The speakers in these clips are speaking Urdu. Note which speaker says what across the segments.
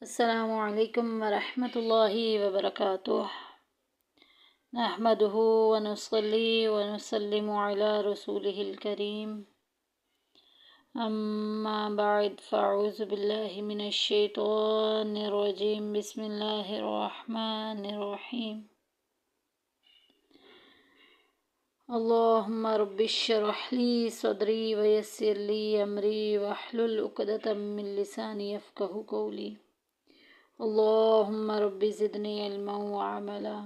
Speaker 1: السلام علیکم ورحمۃ اللہ وبرکاتہ نحمدہ ونصلی ونسلم علی رسولہ الکریم اما بعد فاعوذ باللہ من الشیطان الرجیم بسم اللہ الرحمن الرحیم اللہم رب اشرح لی صدری ویسر لی امری واحلل عقدۃ من لسانی یفقہوا قولی اللہم رب زدنی علما وعملا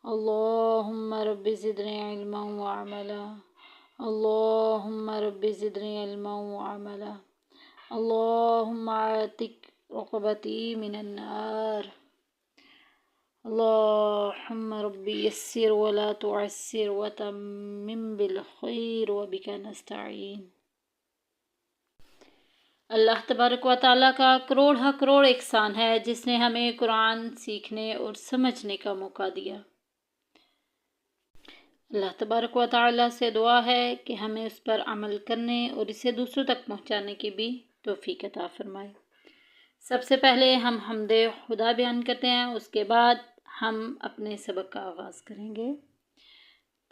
Speaker 1: اللہم رب زدنی علما وعملا اللہم رب زدنی علما وعملا اللہم اعتق رقبتی من النار اللہم رب یسر ولا تعسر وتمم بالخیر وبک نستعین۔ اللہ تبارک و تعالیٰ کا کروڑ احسان ہے جس نے ہمیں قرآن سیکھنے اور سمجھنے کا موقع دیا۔ اللہ تبارک و تعالیٰ سے دعا ہے کہ ہمیں اس پر عمل کرنے اور اسے دوسروں تک پہنچانے کی بھی توفیق عطا فرمائے۔ سب سے پہلے ہم حمد خدا بیان کرتے ہیں، اس کے بعد ہم اپنے سبق کا آغاز کریں گے۔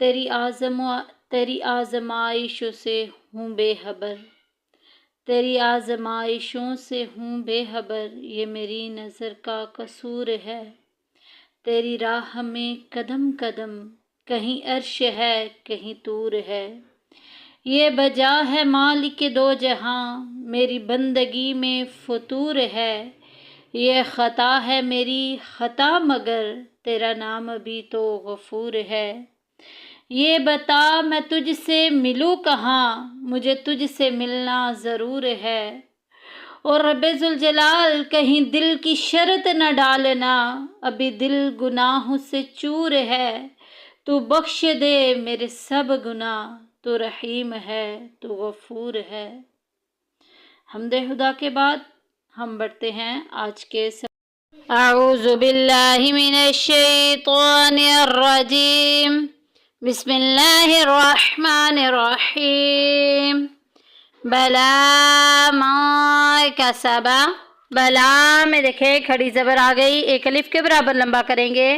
Speaker 1: تیری آزمائشوں سے ہوں بے خبر، تیری آزمائشوں سے ہوں بے خبر، یہ میری نظر کا قصور ہے۔ تیری راہ میں قدم قدم، کہیں عرش ہے کہیں طور ہے۔ یہ بجا ہے مالک دو جہاں، میری بندگی میں فطور ہے۔ یہ خطا ہے میری خطا مگر، تیرا نام بھی تو غفور ہے۔ یہ بتا میں تجھ سے ملوں کہاں، مجھے تجھ سے ملنا ضرور ہے۔ اور رب ذوالجلال کہیں دل کی شرط نہ ڈالنا، ابھی دل گناہوں سے چور ہے۔ تو بخش دے میرے سب گناہ، تو رحیم ہے تو غفور ہے۔ حمد خدا کے بعد ہم بڑھتے ہیں آج کے اعوذ باللہ من الشیطان الرجیم بسم اللہ الرحمن الرحیم۔ بلا ما کسبا، بلا میں دیکھیں کھڑی زبر آ گئی، ایک الف کے برابر لمبا کریں گے۔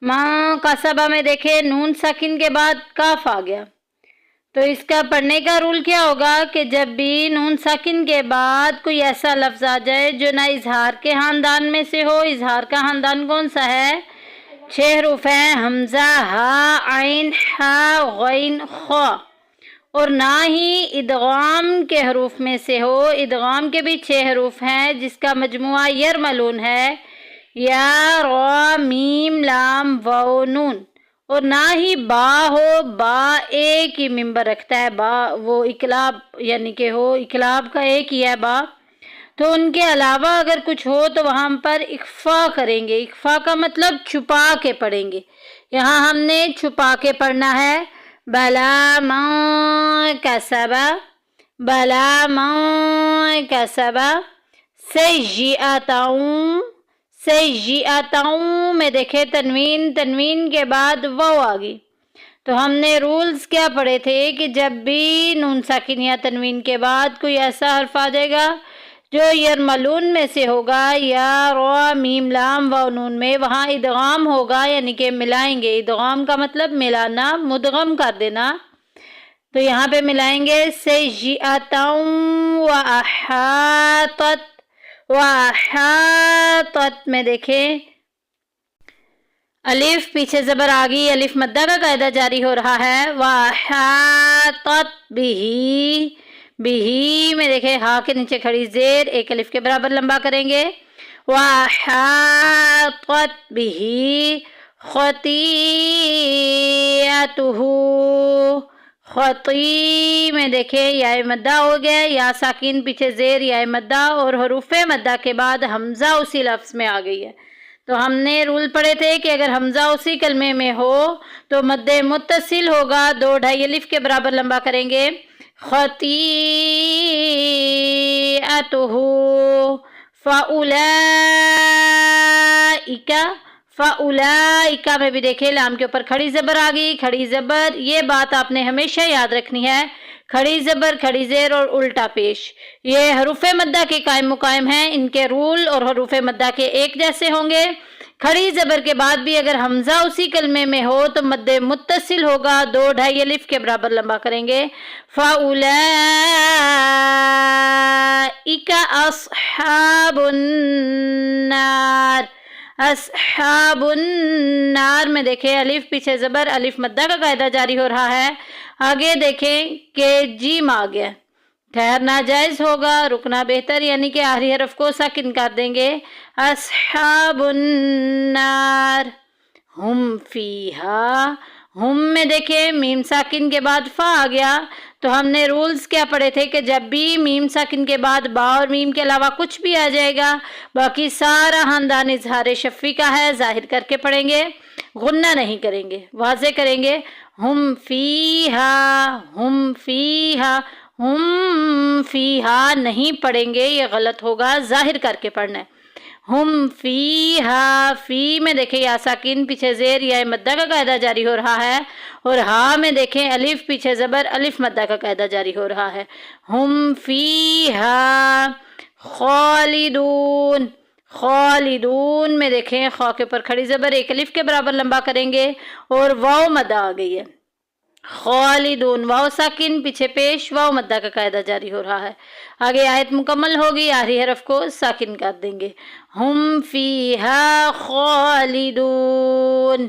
Speaker 1: ما کسبا میں دیکھیں نون ساکن کے بعد کاف آ گیا، تو اس کا پڑھنے کا رول کیا ہوگا کہ جب بھی نون ساکن کے بعد کوئی ایسا لفظ آ جائے جو نہ اظہار کے خاندان میں سے ہو، اظہار کا خاندان کون سا ہے؟ 6 حروف ہیں، حمزہ، ہا، عین، ہا، غین، خا، اور نہ ہی ادغام کے حروف میں سے ہو۔ ادغام کے بھی 6 حروف ہیں جس کا مجموعہ یرملون ہے، یا، را، میم، لام، واو، نون، اور نہ ہی با ہو، با ایک ہی ممبر رکھتا ہے، با وہ اقلاب یعنی کہ ہو، اقلاب کا ایک ہی ہے با، تو ان کے علاوہ اگر کچھ ہو تو وہاں پر اخفا کریں گے۔ اخفا کا مطلب چھپا کے پڑھیں گے، یہاں ہم نے چھپا کے پڑھنا ہے۔ بلا ما کسبا، بلا ما کسبا، سیئاتوں، سیئاتوں میں دیکھیں تنوین کے بعد واو آ گئی، تو ہم نے رولز کیا پڑھے تھے کہ جب بھی نون ساکن یا تنوین کے بعد کوئی ایسا حرف آ جائے گا جو یرملون میں سے ہوگا، یا، را، میم، لام، واو، نون میں، وہاں ادغام ہوگا یعنی کہ ملائیں گے۔ ادغام کا مطلب ملانا، مدغم کر دینا، تو یہاں پہ ملائیں گے سیئاتوں وَأَحَاطَتْ، وَأَحَاطَتْ میں دیکھیں الف پیچھے زبر آ گئی، الف مدہ کا قاعدہ جاری ہو رہا ہے۔ وَأَحَاطَتْ بِهِ، بِهِ میں دیکھیں ہا کے نیچے کھڑی زیر، ایک الف کے برابر لمبا کریں گے۔ وَأَحَاطَتْ بِهِ خَطِيئَتُهُ، خطی میں دیکھیں یا مدہ ہو گیا، یا ساکن پیچھے زیر یا مدہ، اور حروف مدہ کے بعد حمزہ اسی لفظ میں آ گئی ہے، تو ہم نے رول پڑھے تھے کہ اگر حمزہ اسی کلمے میں ہو تو مد متصل ہوگا، 2 ڈھائی الف کے برابر لمبا کریں گے۔ خطیئتہ، فاولئک، فاولئک میں بھی دیکھیں لام کے اوپر کھڑی زبر آ گئی، کھڑی زبر، یہ بات آپ نے ہمیشہ یاد رکھنی ہے، کھڑی زبر، کھڑی زیر اور الٹا پیش، یہ حروف مدہ کے قائم مقام ہیں، ان کے رول اور حروف مدہ کے ایک جیسے ہوں گے۔ کھڑی زبر کے بعد بھی اگر حمزہ اسی کلمے میں ہو تو مد متصل ہوگا، 2-2.5 الف کے برابر لمبا کریں گے۔ فَأُولَئِكَ أَصْحَابُ النَّارِ، اصحاب النار میں دیکھیں الف پیچھے زبر، الف مدہ کا قاعدہ جاری ہو رہا ہے۔ آگے دیکھیں کہ جیم آ گیا، ٹھہرنا جائز ہوگا، رکنا بہتر، یعنی کہ آخری حرف کو ساکن کر دیں گے۔ اصحاب النار ہم فیہا، ہم میں دیکھیں میم ساکن کے بعد فا آ گیا، تو ہم نے رولز کیا پڑھے تھے کہ جب بھی میم ساکن کے بعد با اور میم کے علاوہ کچھ بھی آ جائے گا، باقی سارا خاندان اظہار شفی کا ہے، ظاہر کر کے پڑھیں گے، غنہ نہیں کریں گے، واضح کریں گے۔ ہم فیہا، ہم فیہا، ہم فیہا نہیں پڑھیں گے، یہ غلط ہوگا، ظاہر کر کے پڑھنا ہے۔ ہم فیہا، فی میں دیکھیں یا ساکن پیچھے زیر یا مدہ کا قاعدہ جاری ہو رہا ہے، اور ہا میں دیکھیں الف پیچھے زبر، الف مدہ کا قاعدہ جاری ہو رہا ہے۔ ہم فیہا خالدون، خالدون میں دیکھیں خا کے اوپر کھڑی زبر، ایک الف کے برابر لمبا کریں گے، اور واو مدہ آ گئی ہے۔ خالدون، واو ساکن پیچھے پیش، واو مدہ کا قاعدہ جاری ہو رہا ہے۔ آگے آیت مکمل ہوگی، آخری حرف کو ساکن کر دیں گے۔ ہم فیہا خالدون،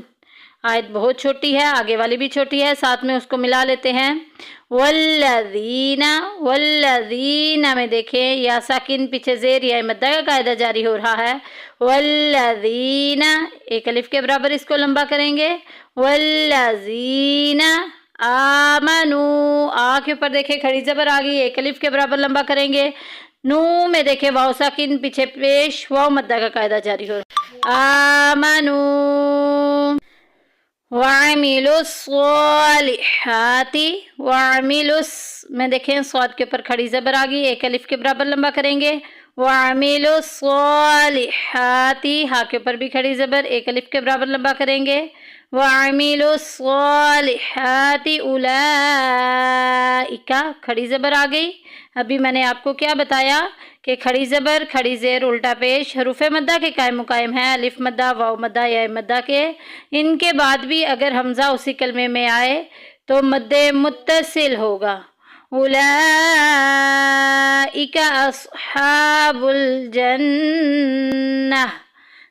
Speaker 1: آیت بہت چھوٹی ہے، آگے والی بھی چھوٹی ہے، ساتھ میں اس کو ملا لیتے ہیں۔ والذین، والذین میں دیکھیں یا ساکن پیچھے زیر یا مدہ کا قاعدہ جاری ہو رہا ہے۔ والذین، ایک الف کے برابر اس کو لمبا کریں گے۔ والذین آمنو، آ کے اوپر دیکھیں کھڑی زبر آ گئی، ایک الف کے برابر لمبا کریں گے۔ نو میں دیکھیں واو ساکن پیچھے پیش، واو مدہ کا قاعدہ جاری ہو رہا ہے۔ آمنو وعملوا الصالحات، وعملوا میں دیکھیں صاد کے اوپر کھڑی زبر آ گئی، ایک الف کے برابر لمبا کریں گے۔ وعملوا الصالحات، ہا کے اوپر بھی کھڑی زبر، ایک الف کے برابر لمبا کریں گے۔ وعملوا الصالحات اولئک، کھڑی زبر آ گئی۔ ابھی میں نے آپ کو کیا بتایا کہ کھڑی زبر، کھڑی زیر، الٹا پیش حروف مدہ کے قائم مقام ہیں، الف مدہ، واو مدہ یا مدہ کے، ان کے بعد بھی اگر حمزہ اسی کلمے میں آئے تو مد متصل ہوگا۔ اولئک اصحاب الجنہ،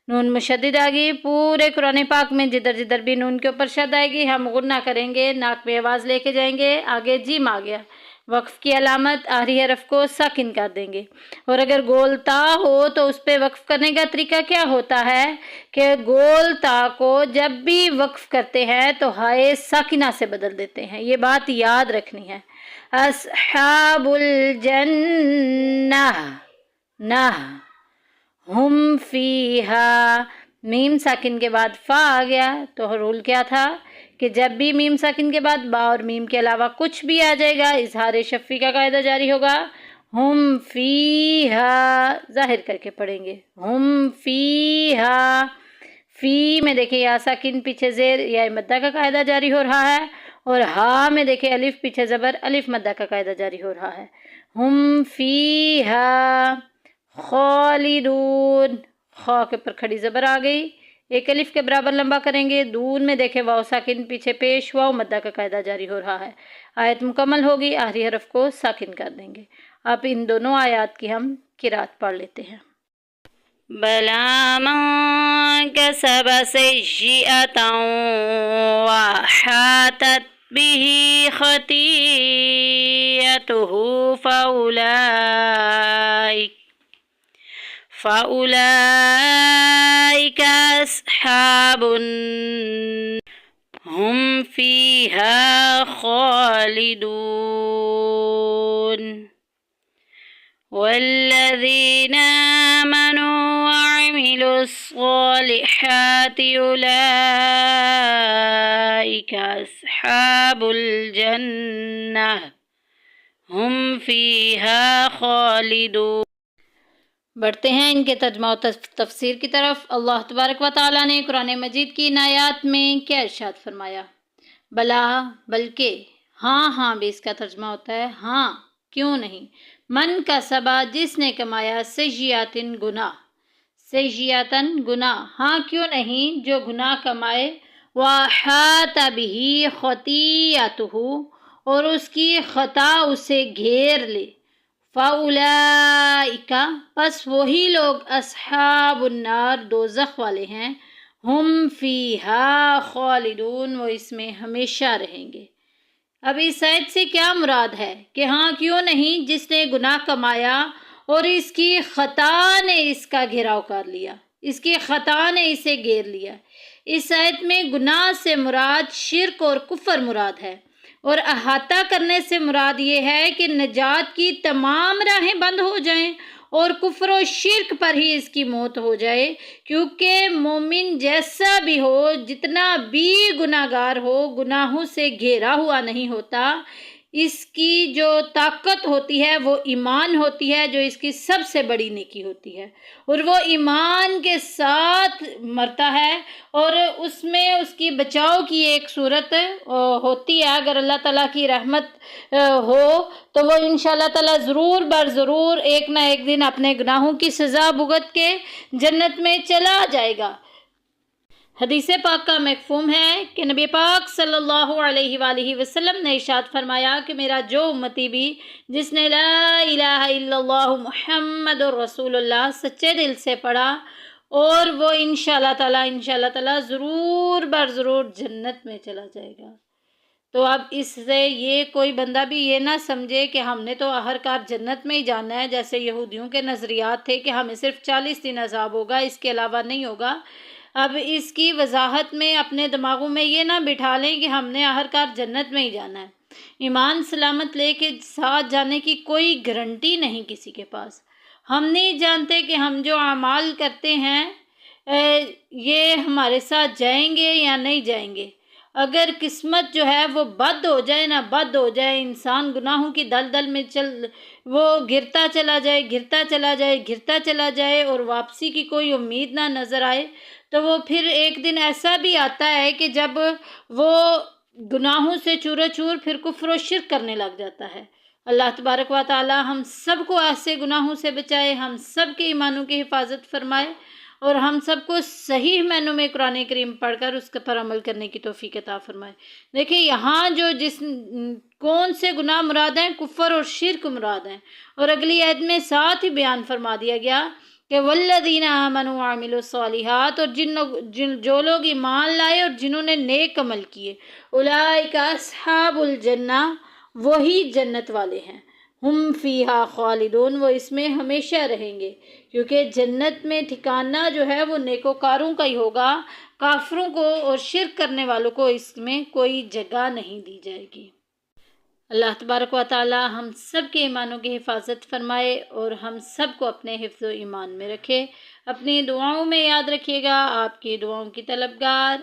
Speaker 1: نون مشدد آ گئی، پورے قرآن پاک میں جدھر جدھر بھی نون کے اوپر شد آئے گی ہم غنہ کریں گے، ناک میں آواز لے کے جائیں گے۔ آگے جیم آ گیا، وقف کی علامت، آخری حرف کو ساکن کر دیں گے۔ اور اگر گول تا ہو تو اس پہ وقف کرنے کا طریقہ کیا ہوتا ہے کہ گول تا کو جب بھی وقف کرتے ہیں تو ہائے ساکنہ سے بدل دیتے ہیں، یہ بات یاد رکھنی ہے۔ اصحاب الجنہ، نہ ہم فیہا، میم ساکن کے بعد فا آ گیا، تو رول کیا تھا کہ جب بھی میم ساکن کے بعد با اور میم کے علاوہ کچھ بھی آ جائے گا اظہار شفی کا قاعدہ جاری ہوگا۔ ہم فیہا، ظاہر کر کے پڑھیں گے۔ ہم فیہا، فی میں دیکھیں یا ساکن پیچھے زیر یا مدہ کا قاعدہ جاری ہو رہا ہے، اور ہا میں دیکھیں الف پیچھے زبر، الف مدہ کا قاعدہ جاری ہو رہا ہے۔ ہم فیہا خالدون، خا کے اوپر کھڑی زبر آ گئی، ایک الف کے برابر لمبا کریں گے۔ دون میں دیکھیں واو ساکن پیچھے پیش، واو مدہ کا قاعدہ جاری ہو رہا ہے۔ آیت مکمل ہوگی، آخری حرف کو ساکن کر دیں گے۔ اب ان دونوں آیات کی ہم قرات پڑھ لیتے ہیں۔ بلا من کسب سیئۃ وحاطت به خطیئته فأولئک اصحاب هم فیہا خالدون۔ والذین آمنوا وعملوا الصالحات أولئک أصحاب الجنہ هم فیہا خالدون۔ بڑھتے ہیں ان کے ترجمہ و تفسیر کی طرف۔ اللہ تبارک و تعالیٰ نے قرآن مجید کی ان آیات میں کیا ارشاد فرمایا؟ بلا، بلکہ ہاں ہاں بھی اس کا ترجمہ ہوتا ہے ہاں کیوں نہیں۔ من کا سبا جس نے کمایا سیئاتن گناہ، سیئاتن گناہ، ہاں کیوں نہیں جو گناہ کمائے، وَأَحَاطَ بِهِ خَطِیئَتُهُ اور اس کی خطا اسے گھیر لے، فَأُولَئِکَ پس وہی لوگ اصحاب النار دوزخ والے ہیں، ہم فیہا خالدون وہ اس میں ہمیشہ رہیں گے۔ اب اس آیت سے کیا مراد ہے کہ ہاں کیوں نہیں جس نے گناہ کمایا اور اس کی خطا نے اس کا گھیراؤ کر لیا، اس کی خطا نے اسے گھیر لیا۔ اس آیت میں گناہ سے مراد شرک اور کفر مراد ہے، اور احاطہ کرنے سے مراد یہ ہے کہ نجات کی تمام راہیں بند ہو جائیں اور کفر و شرک پر ہی اس کی موت ہو جائے، کیونکہ مومن جیسا بھی ہو، جتنا بھی گناہ گار ہو، گناہوں سے گھیرا ہوا نہیں ہوتا۔ اس کی جو طاقت ہوتی ہے وہ ایمان ہوتی ہے، جو اس کی سب سے بڑی نیکی ہوتی ہے، اور وہ ایمان کے ساتھ مرتا ہے، اور اس میں اس کی بچاؤ کی ایک صورت ہوتی ہے۔ اگر اللہ تعالیٰ کی رحمت ہو تو وہ انشاءاللہ تعالیٰ ضرور بر ضرور ایک نہ ایک دن اپنے گناہوں کی سزا بھگت کے جنت میں چلا جائے گا۔ حدیث پاک کا مفہوم ہے کہ نبی پاک صلی اللہ علیہ وآلہ وسلم نے ارشاد فرمایا کہ میرا جو امتی بھی جس نے لا الہ الا اللہ محمد رسول اللہ سچے دل سے پڑھا، اور وہ انشاءاللہ تعالیٰ ضرور بر ضرور جنت میں چلا جائے گا۔ تو اب اس سے یہ کوئی بندہ بھی یہ نہ سمجھے کہ ہم نے تو آخر کار جنت میں ہی جانا ہے، جیسے یہودیوں کے نظریات تھے کہ ہمیں صرف 40 دن عذاب ہوگا، اس کے علاوہ نہیں ہوگا۔ اب اس کی وضاحت میں اپنے دماغوں میں یہ نہ بٹھا لیں کہ ہم نے آخر کار جنت میں ہی جانا ہے۔ ایمان سلامت لے کے ساتھ جانے کی کوئی گارنٹی نہیں کسی کے پاس۔ ہم نہیں جانتے کہ ہم جو اعمال کرتے ہیں یہ ہمارے ساتھ جائیں گے یا نہیں جائیں گے۔ اگر قسمت جو ہے وہ بد ہو جائے نہ بد ہو جائے، انسان گناہوں کی دلدل میں وہ گرتا چلا جائے اور واپسی کی کوئی امید نہ نظر آئے، تو وہ پھر ایک دن ایسا بھی آتا ہے کہ جب وہ گناہوں سے چورو چور پھر کفر و شرک کرنے لگ جاتا ہے۔ اللہ تبارک و تعالی ہم سب کو ایسے گناہوں سے بچائے، ہم سب کے ایمانوں کی حفاظت فرمائے، اور ہم سب کو صحیح معنوں میں قرآن کریم پڑھ کر اس پر عمل کرنے کی توفیق عطا فرمائے۔ دیکھیں یہاں جو کون سے گناہ مراد ہیں، کفر اور شرک مراد ہیں، اور اگلی آیت میں ساتھ ہی بیان فرما دیا گیا کہ والذین آمنوا وعملوا الصالحات، اور جو لوگ ایمان لائے اور جنہوں نے نیک عمل کیے، اولئک اصحاب الجنہ وہی جنت والے ہیں، ہم فیہا خالدون وہ اس میں ہمیشہ رہیں گے، کیونکہ جنت میں ٹھکانہ جو ہے وہ نیکوکاروں کا ہی ہوگا، کافروں کو اور شرک کرنے والوں کو اس میں کوئی جگہ نہیں دی جائے گی۔ اللہ تبارک و تعالی ہم سب کے ایمانوں کی حفاظت فرمائے اور ہم سب کو اپنے حفظ و ایمان میں رکھے۔ اپنی دعاؤں میں یاد رکھیے گا، آپ کی دعاؤں کی طلبگار